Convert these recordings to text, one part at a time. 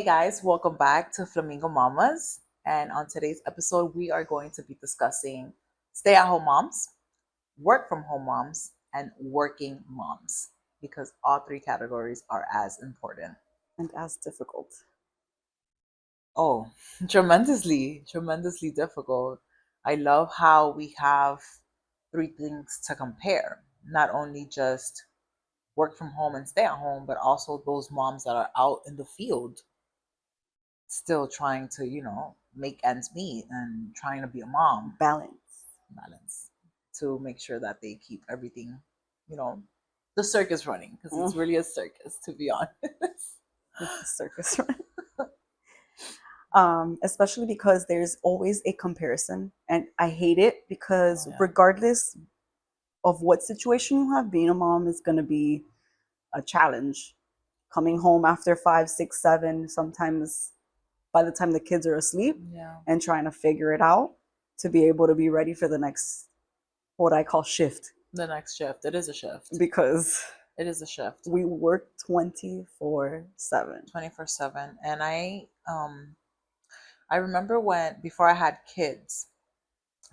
Hey guys, welcome back to Flamingo Mommas. And on today's episode, we are going to be discussing stay at home moms, work from home moms, and working moms because all three categories are as important. And as difficult. Oh, tremendously difficult. I love how we have three things to compare, not only just work from home and stay at home, but also those moms that are out in the field still trying to, make ends meet and trying to be a mom, balance to make sure that they keep everything, you know, the circus running because it's really a circus, to be honest. It's a circus, right? Especially because there's always a comparison, and I hate it because regardless of what situation you have, being a mom is going to be a challenge. Coming home after 5, 6, 7, sometimes by the time the kids are asleep, and trying to figure it out to be able to be ready for the next, what I call shift. The next shift. It is a shift. Because it is a shift. We work 24/7. 24/7. And I remember when before I had kids,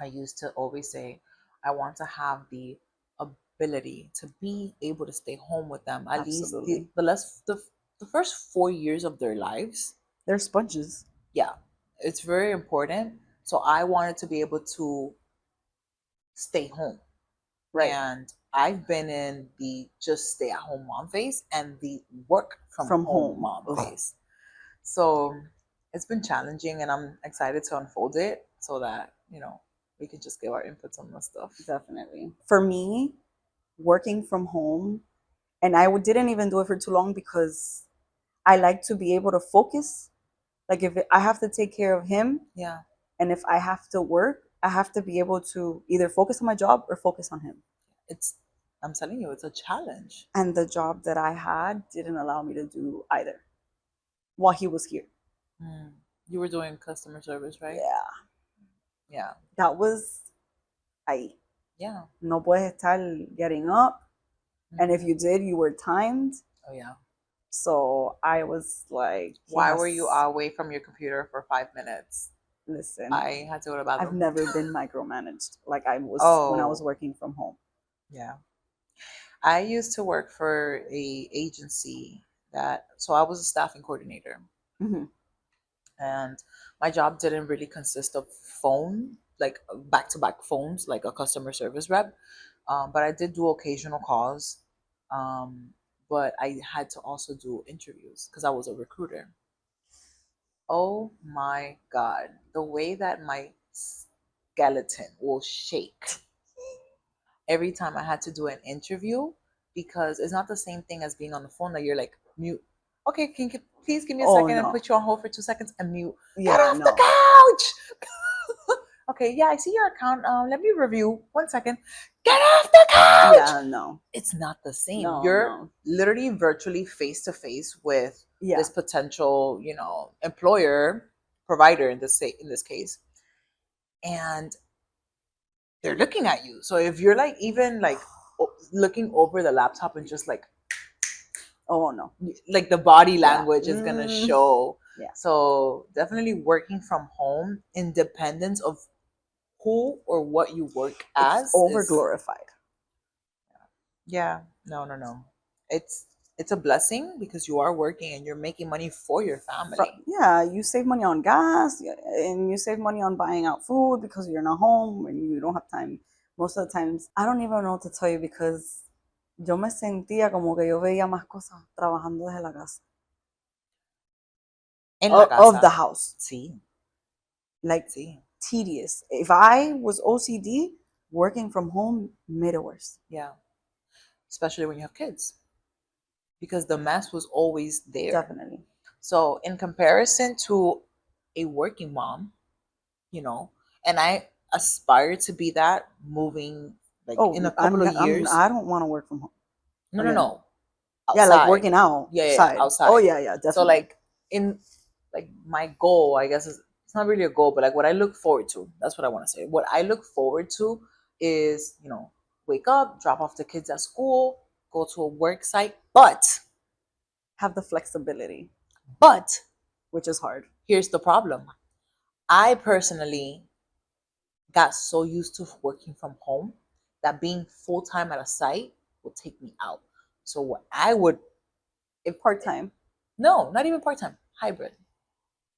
I used to always say I want to have the ability to be able to stay home with them at least the first 4 years of their lives. They're sponges. Yeah, it's very important. So I wanted to be able to stay home. Right. And I've been in the just stay at home mom phase and the work from home mom phase. So it's been challenging and I'm excited to unfold it so that, we can just give our inputs on this stuff. Definitely. For me, working from home, and I didn't even do it for too long because I like to be able to focus. Like if I have to take care of him, and if I have to work, I have to be able to either focus on my job or focus on him. I'm telling you, it's a challenge. And the job that I had didn't allow me to do either while he was here. You were doing customer service, right? Yeah. That was Yeah. No puedes estar getting up. And if you did, you were timed. Oh, yeah. So I was like, why were you away from your computer for 5 minutes? Listen, I had to go to the bathroom. I've never been micromanaged like I was when I was working from home. Yeah. I used to work for a agency so I was a staffing coordinator. Mm-hmm. And my job didn't really consist of phone, like back-to-back phones, like a customer service rep. But I did do occasional calls. But I had to also do interviews because I was a recruiter. Oh my God. The way that my skeleton will shake every time I had to do an interview, because it's not the same thing as being on the phone that you're like mute. Okay, can you please give me a second and put you on hold for 2 seconds and mute? Get off the couch. Okay, yeah, I see your account. Let me review. 1 second. Get off the couch. Yeah, no. It's not the same. You're literally virtually face to face with this potential, employer, provider in this case. And they're looking at you. So if you're like even like looking over the laptop and just like, oh no, like the body language is gonna show. Yeah. So definitely working from home, independence of who or what you work as, over glorified. Yeah, no. It's a blessing because you are working and you're making money for your family. Yeah, you save money on gas and you save money on buying out food because you're not home and you don't have time. Most of the times, I don't even know what to tell you because yo me sentía como que yo veía más cosas trabajando desde la casa. Of the house. Sí. Like, tedious. If I was OCD, working from home made it worse. Yeah. Especially when you have kids. Because the mess was always there. Definitely. So in comparison to a working mom, and I aspire to be that moving in a couple of years. I don't want to work from home. No. Outside. Yeah, like working out. Yeah, outside. Oh yeah, definitely. So my goal, I guess, is it's not really a goal, but like what I look forward to. That's what I want to say. What I look forward to is, wake up, drop off the kids at school, go to a work site, but have the flexibility. But which is hard. Here's the problem. I personally got so used to working from home that being full time at a site will take me out. So what I would, if Part time. no, not even part time, hybrid.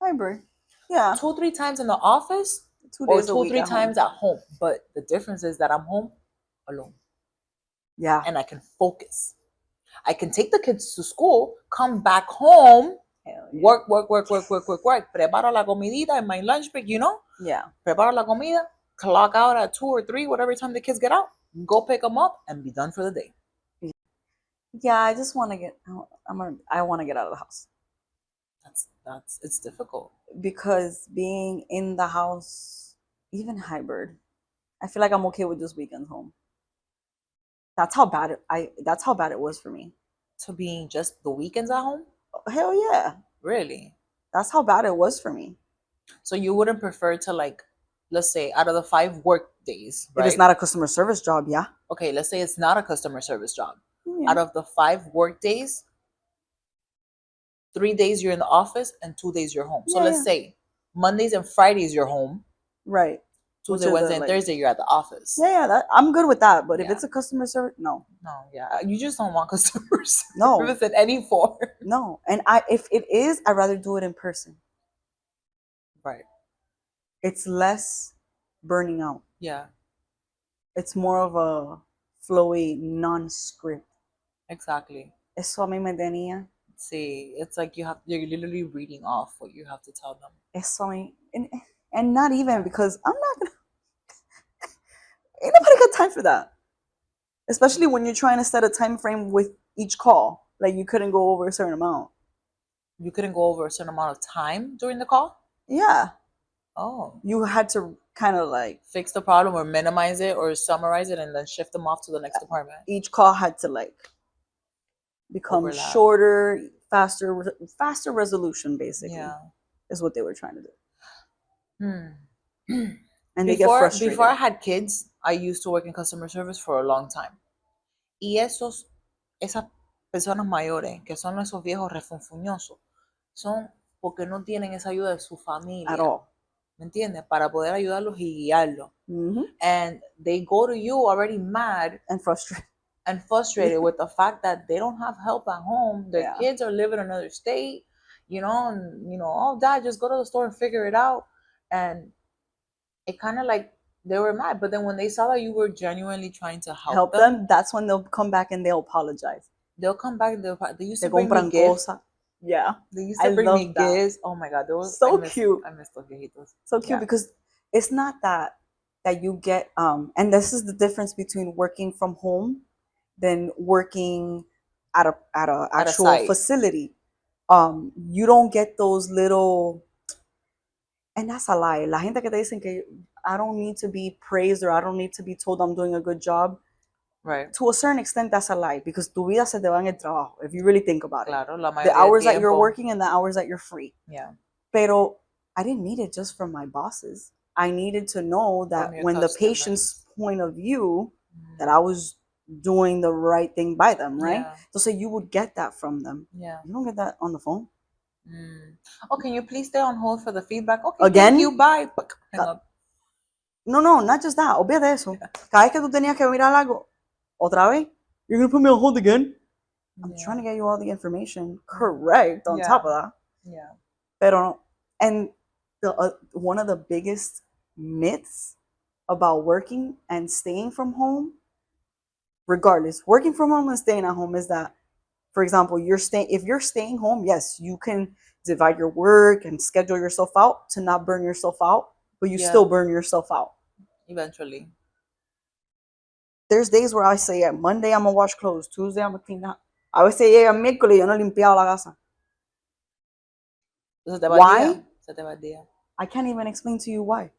Hybrid. Yeah. 2-3 times in the office, 2 days a two week three at home. times at home. But the difference is that I'm home alone. Yeah. And I can focus. I can take the kids to school, come back home, work. Preparo la comidita in my lunch break, Yeah. Preparo la comida, clock out at 2 or 3, whatever time the kids get out, go pick them up, and be done for the day. Yeah, I just want to get. I want to get out of the house. It's difficult because being in the house, even hybrid, I feel like I'm okay with just weekends home. That's how bad it was for me. So being just the weekends at home? Hell yeah. Really? That's how bad it was for me. So you wouldn't prefer to, like, let's say out of the 5 work days, right? If it's not a customer service job, yeah. Okay, let's say it's not a customer service job. Yeah. Out of the 5 work days, 3 days you're in the office and 2 days you're home. So let's say Mondays and Fridays you're home. Right. Tuesday, Wednesday, and Thursday you're at the office. Yeah, I'm good with that. But if it's a customer service, no. No, yeah. You just don't want customer service no. in any form. No. And if it is, I'd rather do it in person. Right. It's less burning out. Yeah. It's more of a flowy non-script. Exactly. Eso a mí me tenía. See, it's like you're literally reading off what you have to tell them. Eso a mí, and not even because I'm not gonna. Ain't nobody got time for that. Especially when you're trying to set a time frame with each call. Like you couldn't go over a certain amount. You couldn't go over a certain amount of time during the call? Yeah. Oh. You had to kind of like fix the problem or minimize it or summarize it and then shift them off to the next department. Each call had to like become overlap. Shorter, faster resolution, basically. Yeah. Is what they were trying to do. And they get frustrated. Before I had kids, I used to work in customer service for a long time. Y esas personas mayores, que son esos viejos refunfuñosos, son porque no tienen esa ayuda de su familia. At all. ¿Me entiendes? Para poder ayudarlos y guiarlos. Mm-hmm. And they go to you already mad and frustrated. With the fact that they don't have help at home. Their kids are living in another state, oh, dad, just go to the store and figure it out. And it kind of like they were mad. But then when they saw that you were genuinely trying to help them, that's when they'll come back and they'll apologize. They'll come back and they used to bring me gifts. Yeah. They used to bring me gifts. Oh my God. So cute. I miss those viejitos. So cute because it's not that you get, and this is the difference between working from home than working at a actual facility. You don't get those little, and that's a lie. La gente que te dicen que I don't need to be praised or I don't need to be told I'm doing a good job. Right. To a certain extent, that's a lie because tu vida se te va en el trabajo if you really think about it. Claro, the hours that you're working and the hours that you're free. Yeah. Pero I didn't need it just from my bosses. I needed to know that when the patient's point of view, that I was doing the right thing by them, right? Yeah. So you would get that from them. Yeah. You don't get that on the phone. Oh, can you please stay on hold for the feedback? Okay. Again? Thank you, bye. No, not just that. Olvídate eso. Cada vez que tú tenías que mirar algo, otra vez, you're going to put me on hold again? I'm trying to get you all the information correct on top of that. Yeah. Pero, and one of the biggest myths about working and staying from home, regardless, working from home and staying at home is that, for example, if you're staying home, yes, you can divide your work and schedule yourself out to not burn yourself out, but you still burn yourself out. Eventually. There's days where I say, Monday I'm going to wash clothes, Tuesday I'm going to clean up. A veces llega miércoles y yo no he limpiado la casa. Why? I can't even explain to you why.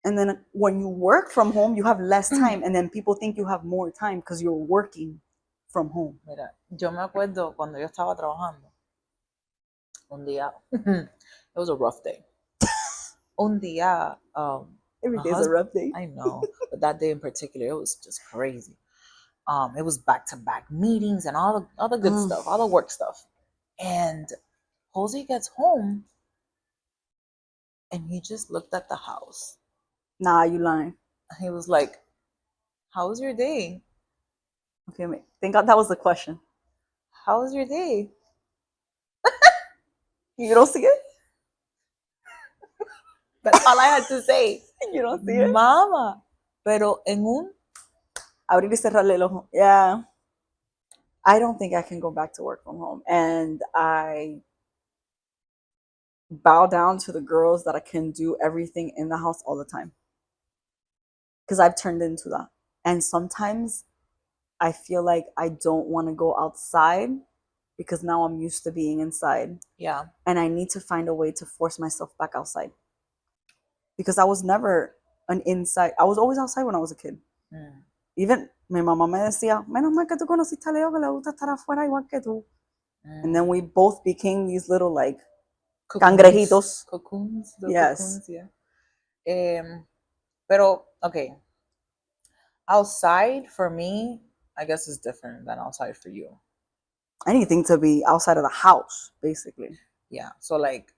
And then when you work from home, you have less time, and then people think you have more time because you're working from home. Mira, yo me acuerdo cuando yo estaba trabajando. Un día, it was a rough day. Un día, every day is a rough day. I know, but that day in particular, it was just crazy. It was back-to-back meetings and all the good stuff, all the work stuff. And Jose gets home and he just looked at the house. Nah, you lying. He was like, "How was your day? Okay, wait. Thank God that was the question. How was your day?" You don't see it? That's all I had to say. You don't see it? Mama. Pero en un... Abrir y cerrarle el ojo. Yeah. I don't think I can go back to work from home. And I bow down to the girls that I can do everything in the house all the time. Because I've turned into that. And sometimes I feel like I don't want to go outside because now I'm used to being inside. Yeah. And I need to find a way to force myself back outside. Because I was never an inside. I was always outside when I was a kid. Mm. Even mi mamá me decía, menos mal que tú conociste a Leo que le gusta estar afuera igual que tú. And then we both became these little like cangrejitos. Cocoons. Yes. Cocoons, yeah. Pero, okay. Outside for me, I guess is different than outside for you. Anything to be outside of the house, basically. Yeah. So like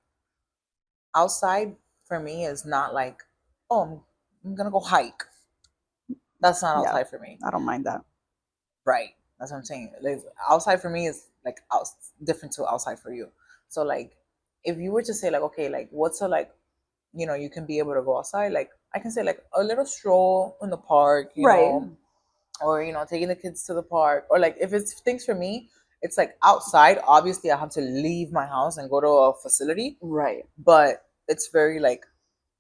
outside for me is not like, oh, I'm gonna go hike. That's not outside for me. I don't mind that. Right. That's what I'm saying. Like, outside for me is like different to outside for you. So like if you were to say like, okay, like what's a like, you know, you can be able to go outside, like I can say like a little stroll in the park, you know, or you know, taking the kids to the park, or like if it's things for me, it's like outside. Obviously, I have to leave my house and go to a facility, Right. but it's very like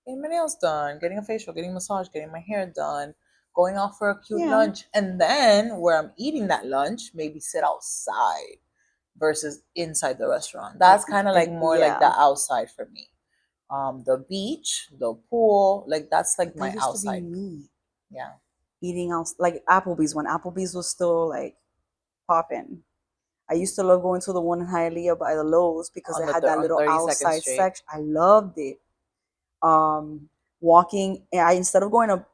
getting my nails done, getting a facial, getting a massage, getting my hair done, going out for a cute lunch, and then where I'm eating that lunch, maybe sit outside versus inside the restaurant. That's kind of like more like the outside for me. The beach, the pool, like that's like my outside. To be me. Yeah. Eating out like Applebee's when Applebee's was still like popping. I used to love going to the one in Hialeah by the Lowe's because it had that little outside section. I loved it. Walking, instead of going to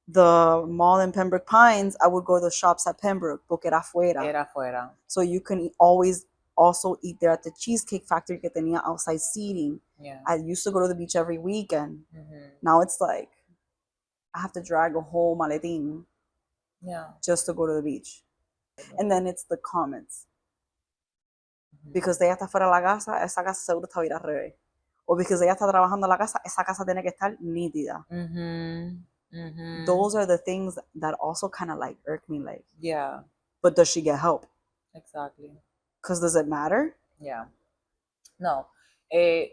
the mall in Pembroke Pines, I would go to the shops at Pembroke, porque era afuera. Era afuera. So you can always also eat there at the Cheesecake Factory que tenía outside seating. Yeah. I used to go to the beach every weekend. Now it's like I have to drag a whole maletín just to go to the beach. And then it's the comments. Because ella está fuera de la casa, esa casa seguro está ir al revés. O because ella está trabajando en la casa, esa casa tiene que estar nítida. Those are the things that also kind of like irk me, like. Yeah. But does she get help? Exactly. Because does it matter? Yeah. No. If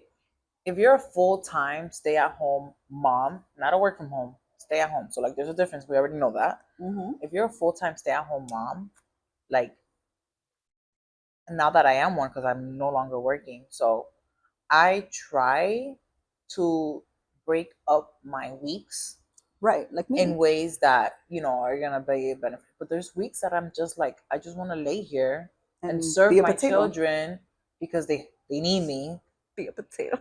you're a full-time stay-at-home mom, not a work from home, stay at home. So like there's a difference. We already know that. If you're a full-time stay-at-home mom, like now that I am one because I'm no longer working, so I try to break up my weeks, right, like me, in ways that you know are gonna be a benefit. But there's weeks that I'm just like I just want to lay here and serve my children because they need me. Be a potato.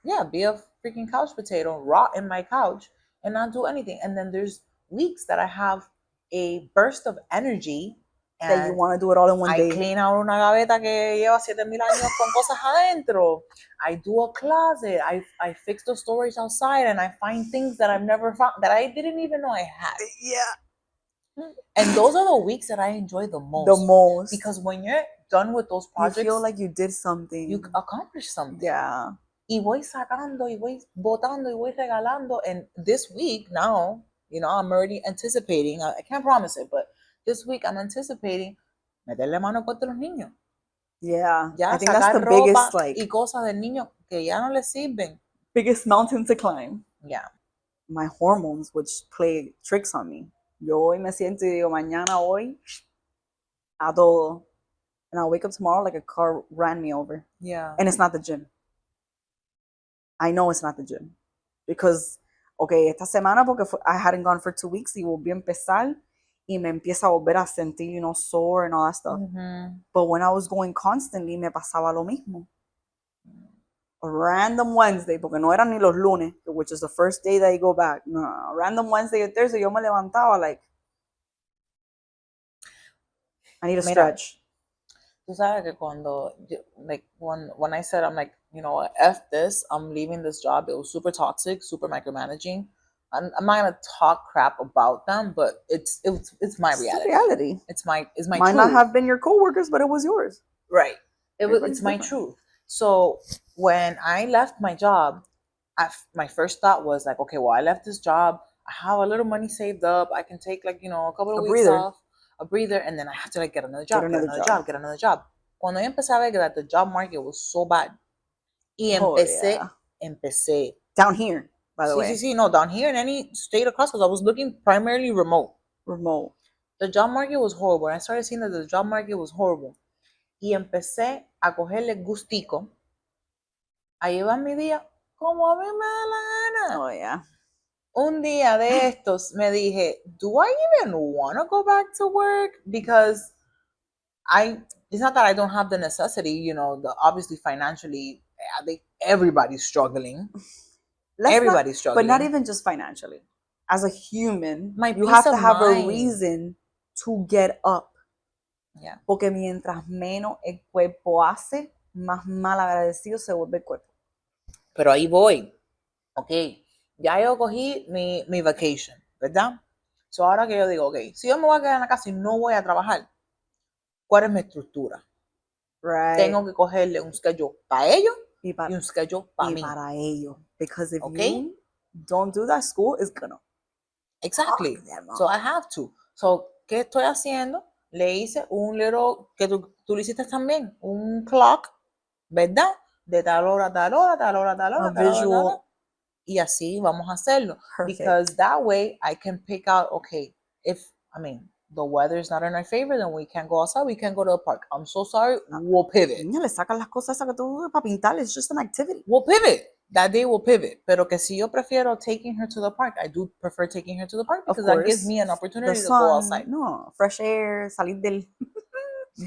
Yeah, be a freaking couch potato, rot in my couch and not do anything. And then there's weeks that I have a burst of energy that you want to do it all in one day. I clean out una gaveta que lleva 7,000 años con cosas adentro. I do a closet. I fix the storage outside and I find things that I've never found, that I didn't even know I had. Yeah. And those are the weeks that I enjoy the most. The most. Because when you're done with those projects, you feel like you did something. You accomplished something. Yeah. Y voy sacando, y voy botando, y voy regalando. And this week now, you know, I'm already anticipating. I can't promise it, but this week I'm anticipating meterle mano contra los niños. Yeah. Ya, I think that's the biggest like y cosas del niño que ya no le sirven. Biggest mountain to climb. Yeah. My hormones, which play tricks on me. Yo hoy me siento y digo, mañana hoy a todo. And I'll wake up tomorrow like a car ran me over. Yeah. And it's not the gym. I know it's not the gym. Because, okay, esta semana, porque I hadn't gone for 2 weeks, y volví a empezar, y me empieza a volver a sentir, you know, sore and all that stuff. But when I was going constantly, me pasaba lo mismo. A random Wednesday, porque no eran ni los lunes, which is the first day that I go back. No, random Wednesday or Thursday, yo me levantaba like, I need a stretch. Tú sabes que cuando, like, when I said, I'm like, you know what, F this, I'm leaving this job. It was super toxic, super micromanaging. I'm not gonna talk crap about them, but it's my It's the reality. reality. It's my Might not truth. have been your coworkers, but it was yours. Right. Everybody's It's my different. truth. So when I left my job, my first thought was like, okay, well, I left this job. I have a little money saved up. I can take, like, you know, a couple A of weeks breather. off, a breather, and then I have to, like, get another Get job, get another another job. job, get another job. Cuando yo empecé a ver that the job market was so bad, y Oh yeah. empecé. Down here, by the Sí, sí, way. sí, no, down here in any state across, because I was looking primarily remote. Remote. The job market was horrible. I started seeing that the job market was horrible. Y empecé a cogerle gustico a llevar mi día como a mí me da la gana. Oh yeah. Un día de estos me dije, do I even want to go back to work? Because it's not that I don't have the necessity, you know, obviously financially, I think everybody's struggling. Everybody's struggling. But not even just financially. As a human, My you peace have to of have a mind. reason to get up. Yeah. Porque mientras menos el cuerpo hace, más mal agradecido se vuelve el cuerpo. Pero ahí voy. Ok, ya yo cogí mi vacation, ¿verdad? So ahora que yo digo, ok, si yo me voy a quedar en la casa y no voy a trabajar, ¿cuál es mi estructura? Right. Tengo que cogerle un schedule para ellos y un schedule para mí. Para ellos. Because if you don't do that, school is gonna. Exactly. So I have to. So, ¿qué estoy haciendo? Le hice un little, que tú lo hiciste también, un clock, ¿verdad? De tal hora, tal hora, tal hora, tal hora, tal hora, tal hora. Y así vamos a hacerlo. Perfect. Because that way I can pick out, okay, the weather is not in our favor, then we can't go outside, we can't go to the park. I'm so sorry, we'll pivot. Niña, le sacan las cosas que tú para pintar, it's just an activity. We'll pivot. That day we'll pivot. Pero que si yo prefiero taking her to the park, I do prefer taking her to the park because that gives me an opportunity to go outside. No, fresh air, salir del...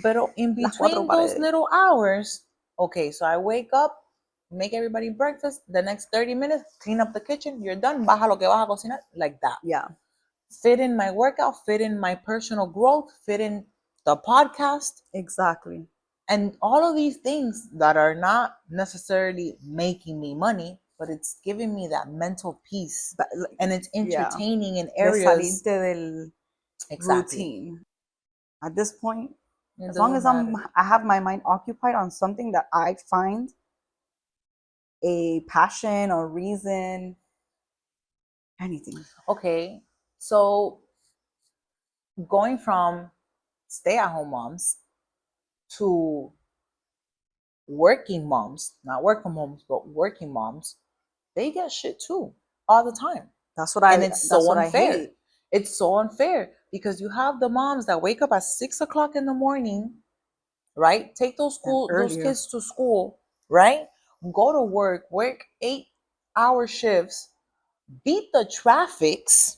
Pero in between those little hours, okay, so I wake up, make everybody breakfast, the next 30 minutes, clean up the kitchen, you're done, baja lo que vas a cocinar, like that. Yeah. Fit in my workout, fit in my personal growth, fit in the podcast. Exactly. And all of these things that are not necessarily making me money, but it's giving me that mental peace. And it's entertaining in areas. De salirte del routine. At this point, as long as I have my mind occupied on something that I find a passion or reason, anything. Okay, so going from stay-at-home moms to working moms, not work from homes, but working moms, they get shit too all the time. And it's so unfair. It's so unfair because you have the moms that wake up at 6 o'clock in the morning, right? Take those kids to school, right? Go to work 8-hour shifts, beat the traffics.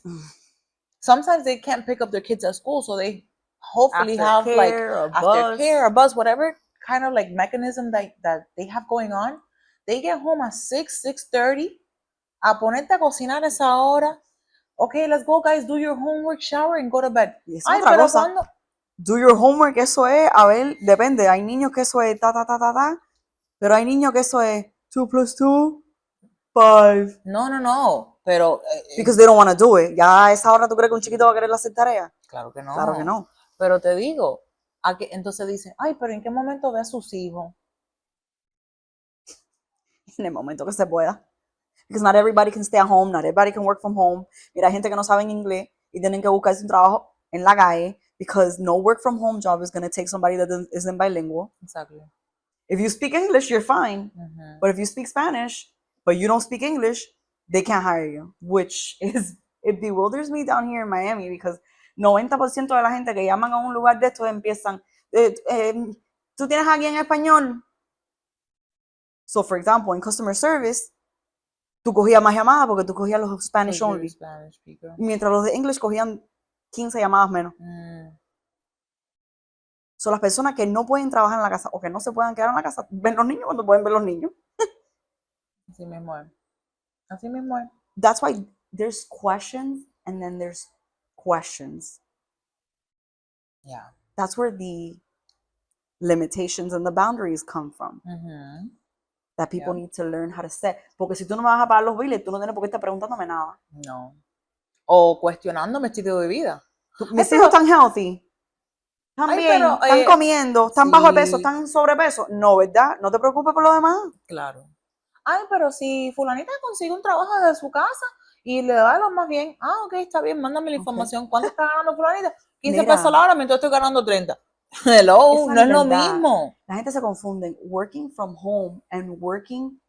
Sometimes they can't pick up their kids at school, so they hopefully have like aftercare, a bus, whatever kind of like mechanism that they have going on. They get home at 6:30. A ponerte a cocinar esa hora. Okay, let's go, guys. Do your homework, shower, and go to bed. Ay, pero cuando do your homework, eso es, a ver, depende. Hay niños que eso es pero hay niños que eso es 2 + 2, 5. No. Pero because they don't want to do it. Ya a esa hora tú crees que un chiquito va a querer hacer tarea. Claro que no. Claro que no. Pero te digo, entonces dicen, ay, pero ¿en qué momento ve a sus hijos? En el momento que se pueda. Because not everybody can stay at home, not everybody can work from home. Mira, hay gente que no sabe inglés y tienen que buscarse un trabajo en la calle because no work from home job is going to take somebody that isn't bilingual. Exactly. If you speak English, you're fine. Mm-hmm. But if you speak Spanish, but you don't speak English, they can't hire you, which it bewilders me down here in Miami because 90% de la gente que llaman a un lugar de estos empiezan, ¿tú tienes a alguien en español? So, for example, in customer service, tú cogías más llamadas porque tú cogías los Spanish only. Mientras los de English cogían 15 llamadas menos. Son las personas que no pueden trabajar en la casa o que no se puedan quedar en la casa, ven los niños cuando pueden ver los niños. Así mismo es. Así mismo es. That's why there's questions and then there's questions. Yeah. That's where the limitations and the boundaries come from. Mm-hmm. That people need to learn how to set. Porque si tú no me vas a pagar los biles, tú no tienes por qué estar preguntándome nada. No. O cuestionando mi estilo de vida. Mis hijos están healthy. Están bien, pero, están comiendo, están sí. bajo de peso, están sobrepeso. No, ¿verdad? No te preocupes por lo demás. Claro. Ay, pero si fulanita consigue un trabajo desde su casa y le da lo más bien, ok, está bien, mándame la información. ¿Cuánto está ganando fulanita? 15 pesos la hora, mientras estoy ganando 30. Hello, no es lo mismo. La gente se confunde. Working from home and working,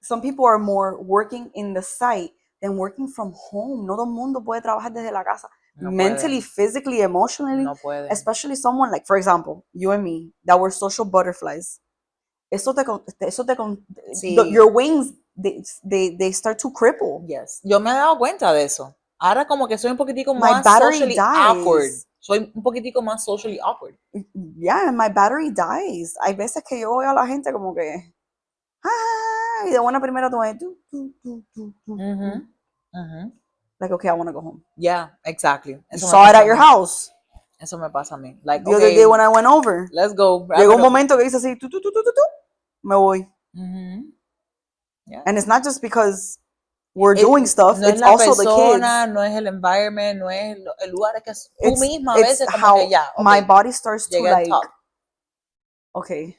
some people are more working in the site than working from home. No todo el mundo puede trabajar desde la casa. No mentally, physically, emotionally. No puede. Especially someone like, for example, you and me, that were social butterflies. Sí. Your wings, they start to cripple. Yes. Yo me he dado cuenta de eso. Ahora como que soy un poquitico más socially awkward. Soy un poquitico más socially awkward. Yeah, and my battery dies. Hay veces que yo veo a la gente como que, y de buena primera tú ves, like, okay, I want to go home. Yeah, exactly. You saw it at your house. Eso me pasa a mí. Like, the other day when I went over, let's go. Llegó un momento que dice así, me voy. Yeah. And it's not just because we're doing stuff, no it's es also persona, the kids. No es el environment, no es el lugar, es que tú misma a veces como que ya. Okay, my body starts to like, okay.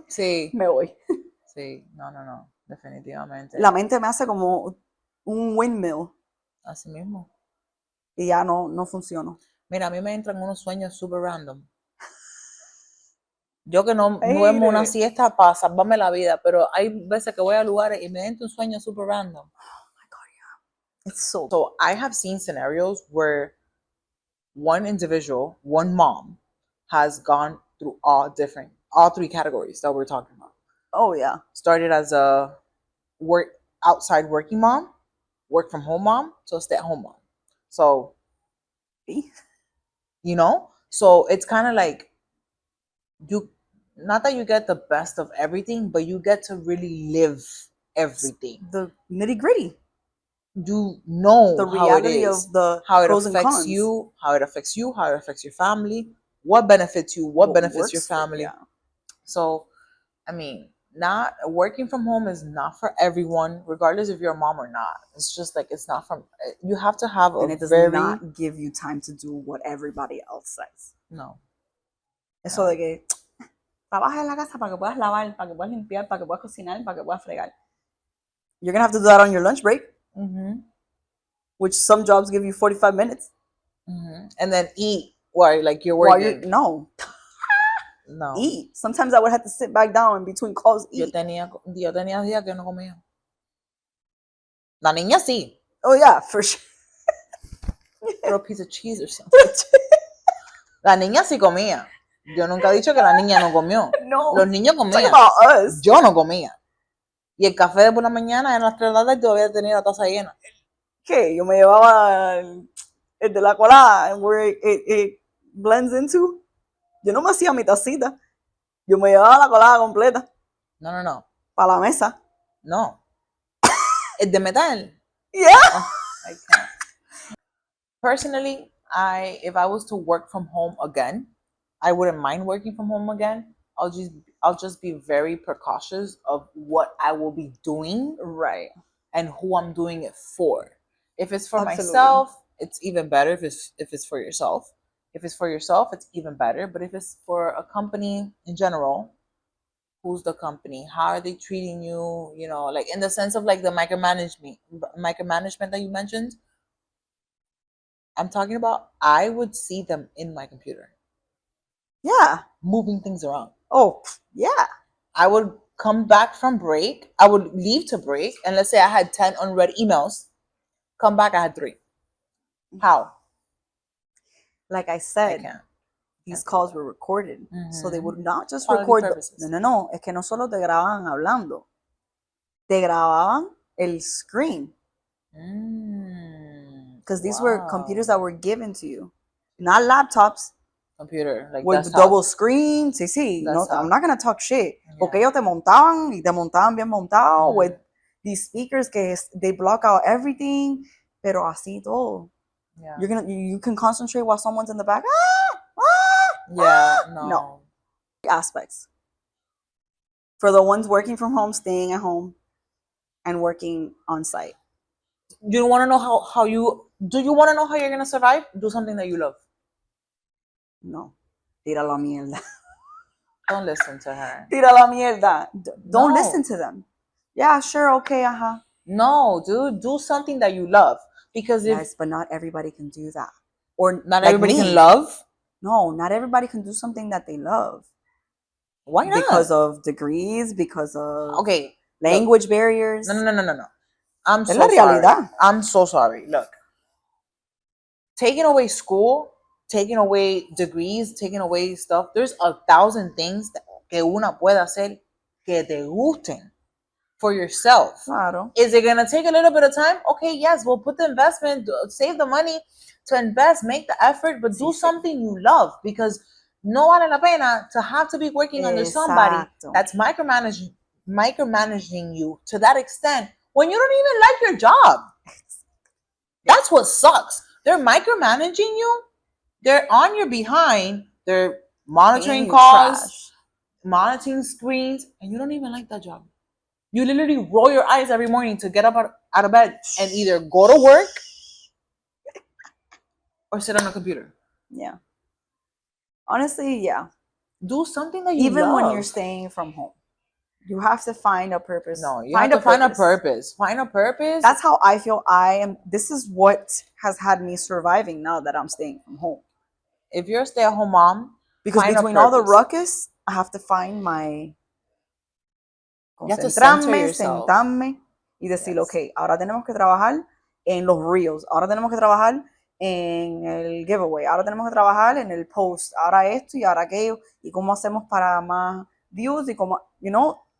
Sí. Me voy. Sí, no, definitivamente. La mente me hace como un windmill. Así mismo. Y ya no funciona. Mira, a mí me entran unos sueños super random. Yo que no duermo una siesta para salvarme la vida, pero hay veces que voy a lugares y me entra un sueño super random. Oh my God, yeah. It's so I have seen scenarios where one individual, one mom, has gone through all three categories that we're talking about. Oh yeah. Started as a outside working mom, work from home mom, to a stay-at-home mom. So, you know, so it's kind of like not that you get the best of everything, but you get to really live everything. The nitty gritty. You know the reality of how it affects you, how it affects your family, what benefits you, what benefits your family. Yeah. So, I mean, not working from home is not for everyone, regardless if you're a mom or not. It's just like it's not from. You have to have and it does not give you time to do what everybody else says. No. Eso de que trabaja en la casa para que puedas lavar, para que puedas limpiar, para que puedas cocinar, para que puedas fregar. You're gonna have to do that on your lunch break. Which some jobs give you 45 minutes. And then eat while like you're working. No. Eat. Sometimes I would have to sit back down in between calls. Eat. Yo tenía días que no comía. La niña sí. Oh yeah, for sure. Or a piece of cheese or something. La niña sí comía. Yo nunca he dicho que la niña no comió. No. Los niños comían. Talk about us. Yo no comía. Y el café de por la mañana, en las 3 de la tarde, todavía tenía la taza llena. ¿Qué? Yo me llevaba el de la colada, where it blends into. Yo no me hacía mi tacita. Yo me llevaba la colada completa. No. Para la mesa. No. El de metal. Yeah. Oh, I can't. Personally, if I was to work from home again, I wouldn't mind working from home again. I'll just be very precautious of what I will be doing, right, and who I'm doing it for. If it's for myself, it's even better. If it's for yourself, it's even better. But if it's for a company in general, who's the company? How are they treating you? You know, like in the sense of like the micromanagement that you mentioned. I'm talking about. I would see them in my computer. Yeah, moving things around. Oh, yeah. I would come back from break. I would leave to break. And let's say I had 10 unread emails. Come back, I had 3. How? Like I said, these calls were recorded. So they would not just record. No. Es que no solo te grababan hablando. Te grababan el screen. Because these were computers that were given to you. Not laptops. Computer, like with double screen, sí. No, I'm not gonna talk shit. Yeah. Porque ellos te montaban y te montaban bien montado with these speakers que they block out everything, pero así todo. Yeah. You can concentrate while someone's in the back. Yeah, No. no. Aspects. For the ones working from home, staying at home, and working on site. You want to know how you do you want to know how you're gonna survive? Do something that you love. No. Tira la mierda. Don't listen to her. Tira la mierda. Don't No. listen to them. Yeah, sure, okay, No, dude, do something that you love. Because if Yes, but not everybody can do that. Or not like everybody me. can love, No, not everybody can do something that they love. why not? Because of degrees, because of Okay, language look. barriers. No. I'm Es la so sorry. realidad. I'm so sorry. Look, taking away school, taking away degrees, taking away stuff. There's 1,000 things que una puede hacer que te gusten for yourself. Claro. Is it gonna take a little bit of time? Okay, yes, we'll put the investment, save the money to invest, make the effort, but do something you love, because no vale la pena to have to be working under somebody that's micromanaging you to that extent when you don't even like your job. That's what sucks. They're micromanaging you. They're on your behind. They're monitoring calls, monitoring screens, and you don't even like that job. You literally roll your eyes every morning to get up out of bed and either go to work or sit on a computer. Yeah. Honestly, yeah. Do something that you even love. When you're staying from home, you have to find a purpose. No, you have to find a purpose. Find a purpose. That's how I feel. This is what has had me surviving now that I'm staying from home. If you're a stay-at-home mom, because between all the ruckus, I have to find my concentrarme, sentarme y decir, ok, ahora tenemos que trabajar en los reels, ahora tenemos que trabajar en el giveaway, ahora tenemos que trabajar en el post, ahora esto y ahora aquello, y cómo hacemos para más views y cómo,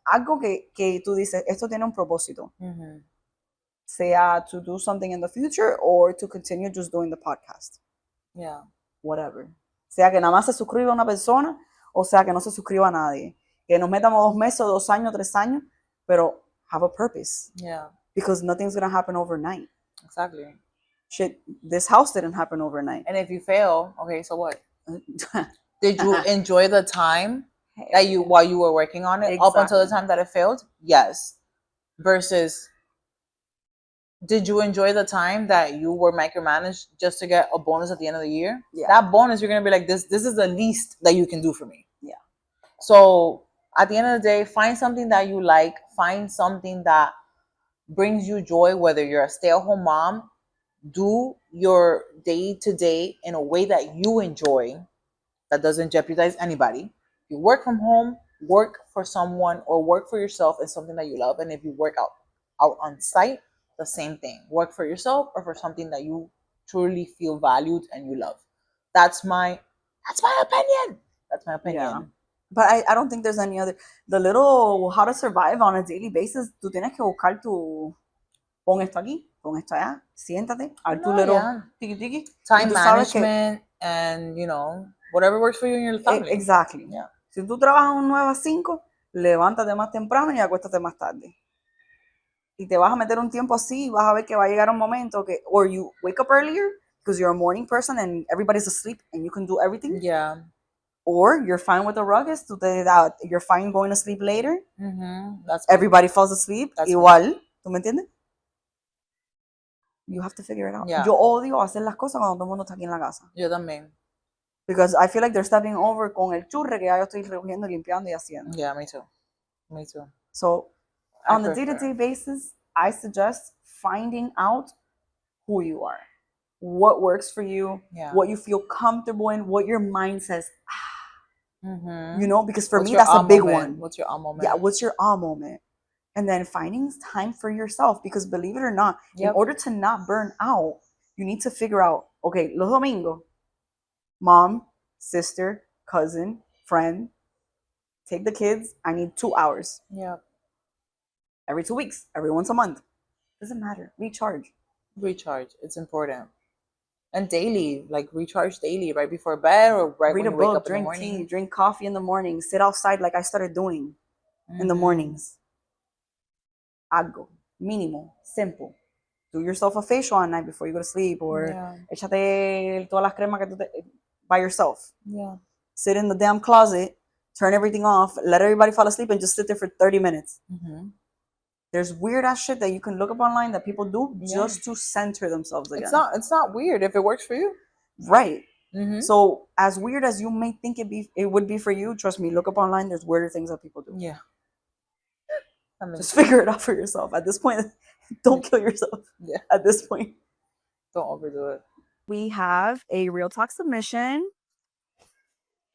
algo que tú dices, esto tiene un propósito. Sea to do something in the future or to continue just doing the podcast. Yeah. Whatever. Sea que nada más se suscriba una persona o sea que no se suscriba a nadie. Que nos metamos 2 meses, 2 años, 3 años, pero have a purpose. Yeah. Because nothing's going to happen overnight. Exactly. Shit, this house didn't happen overnight. And if you fail, okay, so what? Did you enjoy the time that while you were working on it up until the time that it failed? Yes. Versus, did you enjoy the time that you were micromanaged just to get a bonus at the end of the year? Yeah. That bonus, you're gonna be like, this is the least that you can do for me. Yeah. So at the end of the day, find something that you like. Find something that brings you joy, whether you're a stay-at-home mom. Do your day-to-day in a way that you enjoy, that doesn't jeopardize anybody. You work from home, work for someone or work for yourself in something that you love. And if you work out on site, the same thing. Work for yourself or for something that you truly feel valued and you love. That's my opinion. That's my opinion. Yeah. But I don't think there's any other. The little how to survive on a daily basis, tú tienes que buscar tu. Pon esto aquí, pon esto allá, siéntate, haz tu little tiki-tiki. Time management and, whatever works for you and your family. Exactly. Yeah. Si tú trabajas un 9 a 5, levántate más temprano y acuéstate más tarde. Y te vas a meter un tiempo así y vas a ver que va a llegar un momento que, or you wake up earlier because you're a morning person and everybody's asleep and you can do everything. Yeah. Or you're fine with the rugged, you're fine going to sleep later. That's everybody falls asleep. That's igual. ¿Tú me entiendes? You have to figure it out. Yeah. Yo odio hacer las cosas cuando todo el mundo está aquí en la casa. Yo también. Because I feel like they're stepping over con el churre que ya yo estoy recogiendo, limpiando y haciendo. Yeah, me too. Me too. So, on the day-to-day basis, I suggest finding out who you are, what works for you, what you feel comfortable in, what your mind says. Because for me, that's a big one. What's your moment? Yeah, what's your moment? And then finding time for yourself, because believe it or not, in order to not burn out, you need to figure out, okay, los domingos, mom, sister, cousin, friend, take the kids, I need 2 hours. Yeah. Every 2 weeks, every once a month. Doesn't matter. Recharge. It's important. And daily, like recharge daily, right before bed or right when you wake up in the morning. Drink tea, drink coffee in the morning, sit outside like I started doing in the mornings. Algo, mínimo, simple. Do yourself a facial at night before you go to sleep, or échate todas las cremas que tú by yourself. Yeah. sit in the damn closet, turn everything off, let everybody fall asleep, and just sit there for 30 minutes. Mm-hmm. There's weird ass shit that you can look up online that people do just to center themselves again. It's not weird if it works for you. Right. Mm-hmm. So as weird as you may think it would be for you, trust me, look up online. There's weirder things that people do. Yeah. I mean, just figure it out for yourself. At this point, don't kill yourself. Yeah. At this point, don't overdo it. We have a real talk submission.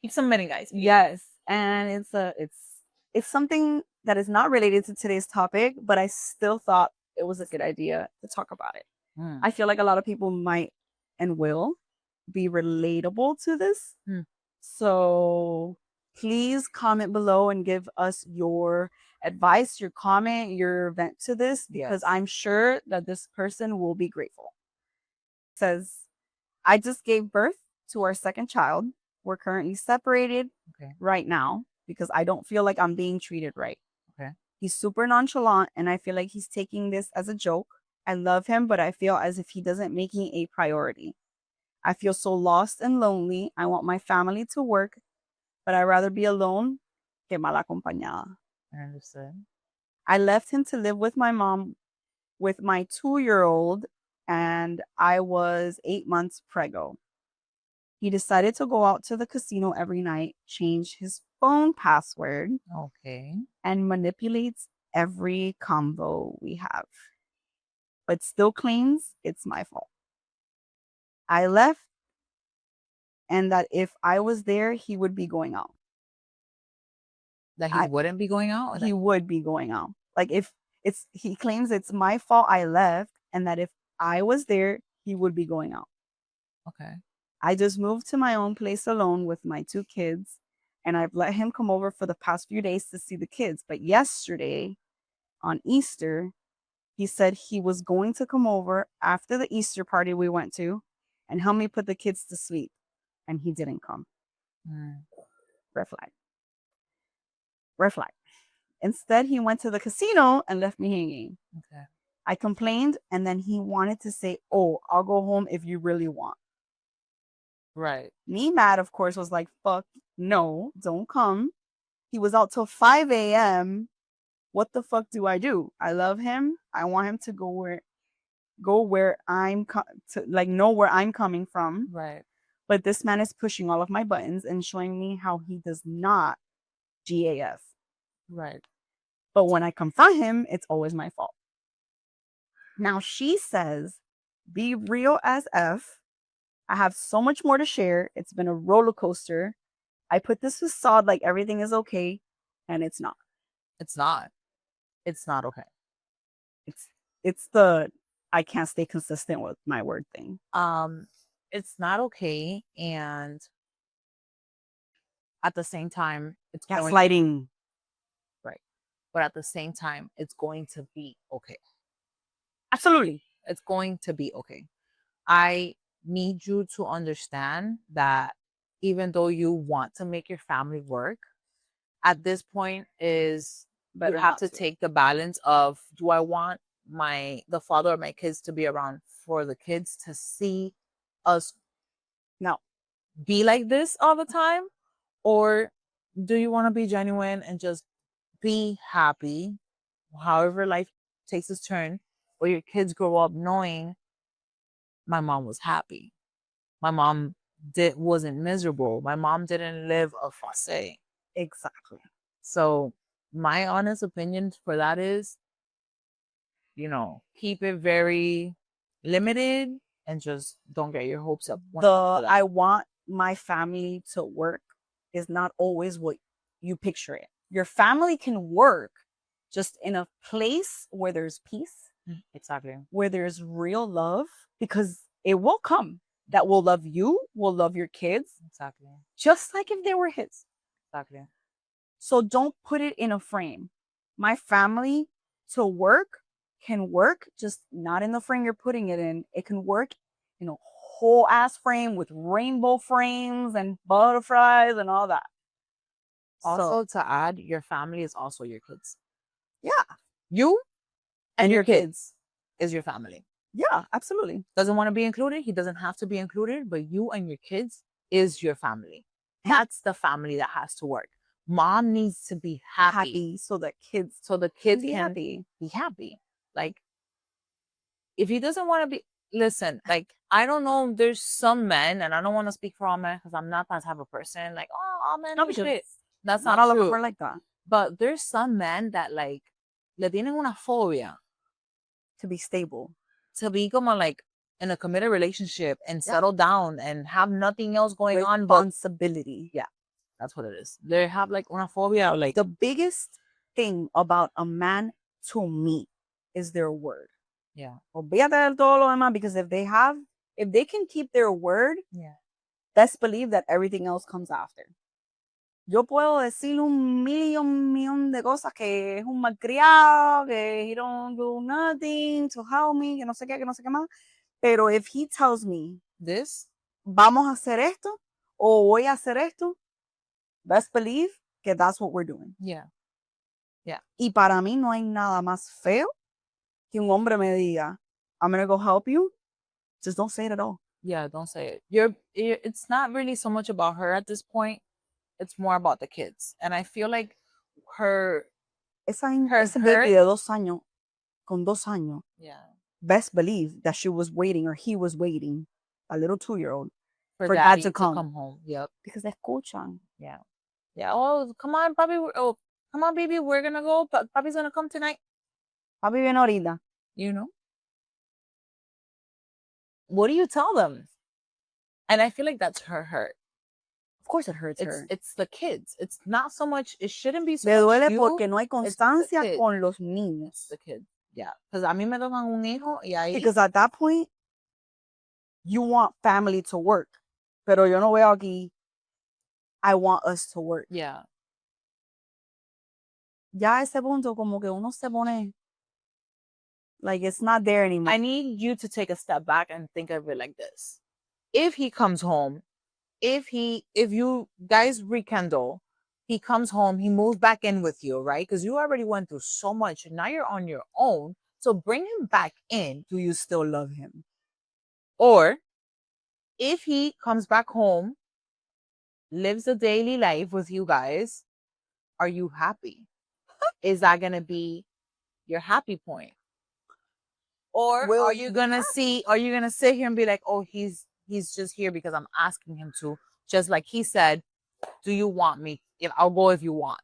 Keep submitting, guys. Yes, and it's something that is not related to today's topic, but I still thought it was a good idea to talk about it. I feel like a lot of people might and will be relatable to this. So please comment below and give us your advice, your comment, your vent to this, because I'm sure that this person will be grateful. It says, I just gave birth to our second child. We're currently separated right now because I don't feel like I'm being treated right. He's super nonchalant and I feel like he's taking this as a joke. I love him, but I feel as if he doesn't make me a priority. I feel so lost and lonely. I want my family to work, but I'd rather be alone que mal acompañada. I understand. I left him to live with my mom with my 2-year-old, and I was 8 months preggo. He decided to go out to the casino every night, change his phone password, and manipulates every convo we have, but still claims it's my fault. I left, and that if I was there, he would be going out. That he wouldn't be going out? He would be going out. Like if he claims it's my fault I left, and that if I was there, he would be going out. Okay. I just moved to my own place alone with my 2 kids, and I've let him come over for the past few days to see the kids. But yesterday, on Easter, he said he was going to come over after the Easter party we went to and help me put the kids to sleep. And he didn't come. Red flag. Red flag. Instead, he went to the casino and left me hanging. Okay. I complained, and then he wanted to say, oh, I'll go home if you really want. Right. Me mad, of course, was like, fuck, no, don't come. He was out till 5 a.m. What the fuck do I do? I love him. I want him to know where I'm coming from. Right. But this man is pushing all of my buttons and showing me how he does not GAF. Right. But when I confront him, it's always my fault. Now she says, be real as F. I have so much more to share. It's been a roller coaster. I put this facade like everything is okay, and it's not. It's not. It's not okay. It's the I can't stay consistent with my word thing. It's not okay, and at the same time, it's gaslighting. Right. But at the same time, it's going to be okay. Absolutely. It's going to be okay. I need you to understand that even though you want to make your family work, at this point is you have to take the balance of, do I want the father of my kids to be around for the kids to see us be like this all the time? Or do you want to be genuine and just be happy however life takes its turn, or your kids grow up knowing my mom was happy, my mom wasn't miserable, my mom didn't live a fosse. Exactly. So my honest opinion for that is, keep it very limited and just don't get your hopes up. I want my family to work is not always what you picture it. Your family can work just in a place where there's peace. Exactly. Where there's real love, because it will come. That will love you, will love your kids. Exactly. Just like if they were his. Exactly. So don't put it in a frame. My family to work can work, just not in the frame you're putting it in. It can work in a whole ass frame with rainbow frames and butterflies and all that. Also, to add, your family is also your kids. Yeah. You and your kids is your family. Yeah, absolutely. Doesn't want to be included. He doesn't have to be included, but you and your kids is your family. That's the family that has to work. Mom needs to be happy so the kids can happy. be happy. Like, if he doesn't want to be, listen, like, I don't know, there's some men, and I don't want to speak for all men because I'm not that type of person. Like, oh, all men do shit. That's Not not all of them true. are like that. But there's some men that, like, le tienen una fobia to be stable, to be como like in a committed relationship and settle down and have nothing else going on but responsibility. Yeah, that's what it is. They have like una phobia, like The biggest thing about a man to me is their word. yeah, Olvídate del todo lo demás, because if they can keep their word, yeah, best believe that everything else comes after. Yo puedo decir un millón de cosas, que es un malcriado, que he don't do nothing to help me, que no sé qué más. Pero if he tells me, this, vamos a hacer esto, o voy a hacer esto, best believe que that's what we're doing. yeah, yeah. Y para mí no hay nada más feo que un hombre me diga, I'm gonna go help you. Just don't say it at all. Yeah, don't say it. It's not really so much about her at this point. It's more about the kids. And I feel like her Ese baby de 2 años, con 2 años, yeah, best believe that she was waiting, or he was waiting, a little 2-year-old, for dad to come home. Yep. Because they escuchan. Yeah. Yeah. Oh, come on, papi. Oh, come on, baby. We're gonna go. Papi's gonna come tonight. Papi viene ahorita. You know? What do you tell them? And I feel like that's her hurt. Of course it hurts her. It's the kids. It's not so much, it shouldn't be so Le much duele you, porque no hay constancia kids. con los niños. It's the kids. Yeah. Because a mí me tocan un hijo y ahí. Because at that point, you want family to work. Pero yo no veo aquí, I want us to work. Yeah. Ya a ese punto, como que uno se pone, like, it's not there anymore. I need you to take a step back and think of it like this. If he comes home, if you guys rekindle, he comes home, he moves back in with you, right? Because you already went through so much and now you're on your own. So bring him back in. Do you still love him? Or if he comes back home, lives a daily life with you guys, are you happy? Is that going to be your happy point? Or are you going to sit here and be like, oh, he's just here because I'm asking him to, just like he said, do you want me? If I'll go if you want.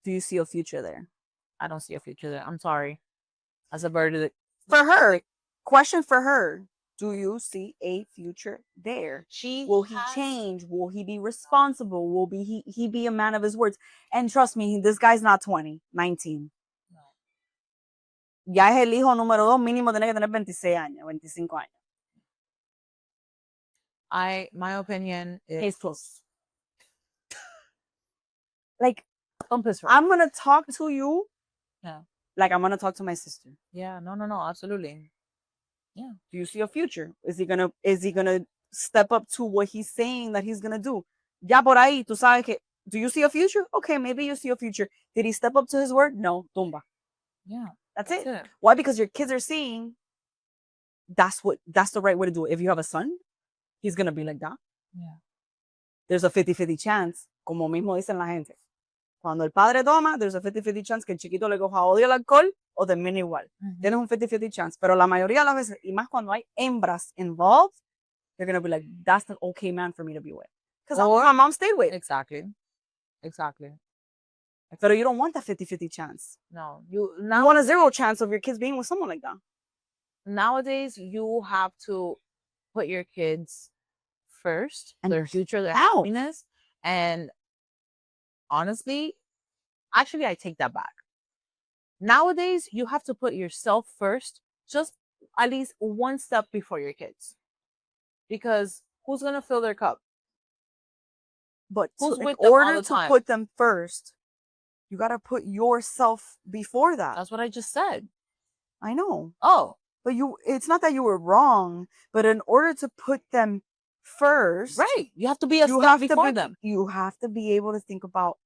Do you see a future there? I don't see a future there. I'm sorry. As a bird, for her, question for her. Do you see a future there? Will he change? Will he be responsible? Will he be a man of his words? And trust me, this guy's not 20, 19. No. Ya es el hijo número 2, mínimo tiene que tener 26 años, 25 años. My opinion is he's close. Like, I'm gonna talk to you. Yeah. Like I'm gonna talk to my sister. Yeah. No. Absolutely. Yeah. Do you see a future? Is he gonna step up to what he's saying that he's gonna do? Ya por ahí, tú sabes que. Do you see a future? Okay, maybe you see a future. Did he step up to his word? No, tumba. Yeah. That's it. Why? Because your kids are seeing. That's the right way to do it. If you have a son, he's gonna be like that. Yeah. There's a 50-50 chance, como mismo dicen la gente. Cuando el padre toma, there's a 50-50 chance que el chiquito le coja odio al alcohol o termine igual. Tienes un 50-50 chance. Pero la mayoría de las veces, y más cuando hay hembras involved, they're going to be like, that's the okay man for me to be with. Because my mom stayed with. Exactly. Pero you don't want that 50-50 chance. No. You want a 0 chance of your kids being with someone like that. Nowadays, you have to put your kids first, and their future, their happiness, and honestly, actually, I take that back. Nowadays, you have to put yourself first, just at least one step before your kids. Because who's going to fill their cup? But in order to put them first, you got to put yourself before that. That's what I just said. I know. Oh. But it's not that you were wrong, but in order to put them first, right, you have to be a step before them. You have to be able to think about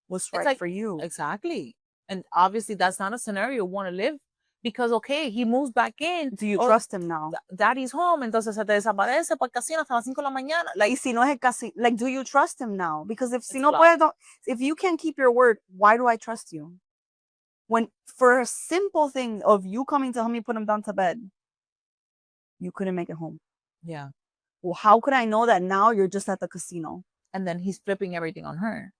what's right for you. Exactly. And obviously that's not a scenario you want to live Because, okay, he moves back in. Do you trust him now? Daddy's home, entonces se te desaparece por casino hasta las 5 de la mañana. Like, Like, si no es casi, like, do you trust him now? Because if si it's no flawed. puedo, if you can't keep your word, why do I trust you? When for a simple thing of you coming to help me put him down to bed, you couldn't make it home. Yeah. Well, how could I know that now you're just at the casino? And then he's flipping everything on her.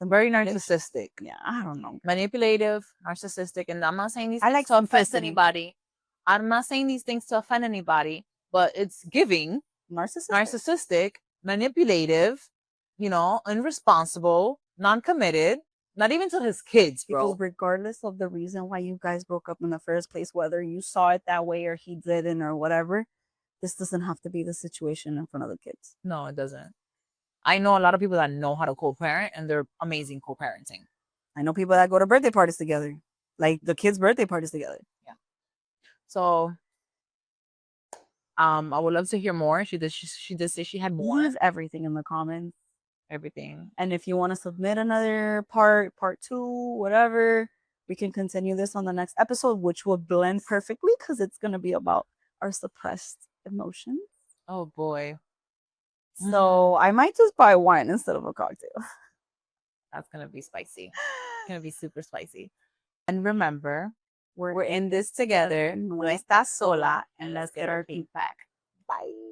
Very narcissistic. Yeah, I don't know. Manipulative, narcissistic, and I'm not saying these I things like to offend simplicity. anybody. I'm not saying these things to offend anybody, but it's giving Narcissistic, manipulative, irresponsible, non-committed, not even to his kids, bro. Because regardless of the reason why you guys broke up in the first place, whether you saw it that way or he didn't or whatever, this doesn't have to be the situation in front of the kids. No, it doesn't. I know a lot of people that know how to co-parent, and they're amazing co-parenting. I know people that go to birthday parties together, like the kids' birthday parties together. Yeah. So, I would love to hear more. She did say she had more. Leave everything in the comments. Everything. And if you want to submit another part 2, whatever, we can continue this on the next episode, which will blend perfectly because it's going to be about our suppressed emotions. Oh boy. So I might just buy wine instead of a cocktail. That's going to be spicy. It's going to be super spicy. And remember, we're in this together. No estás sola, and let's get our feedback. Bye.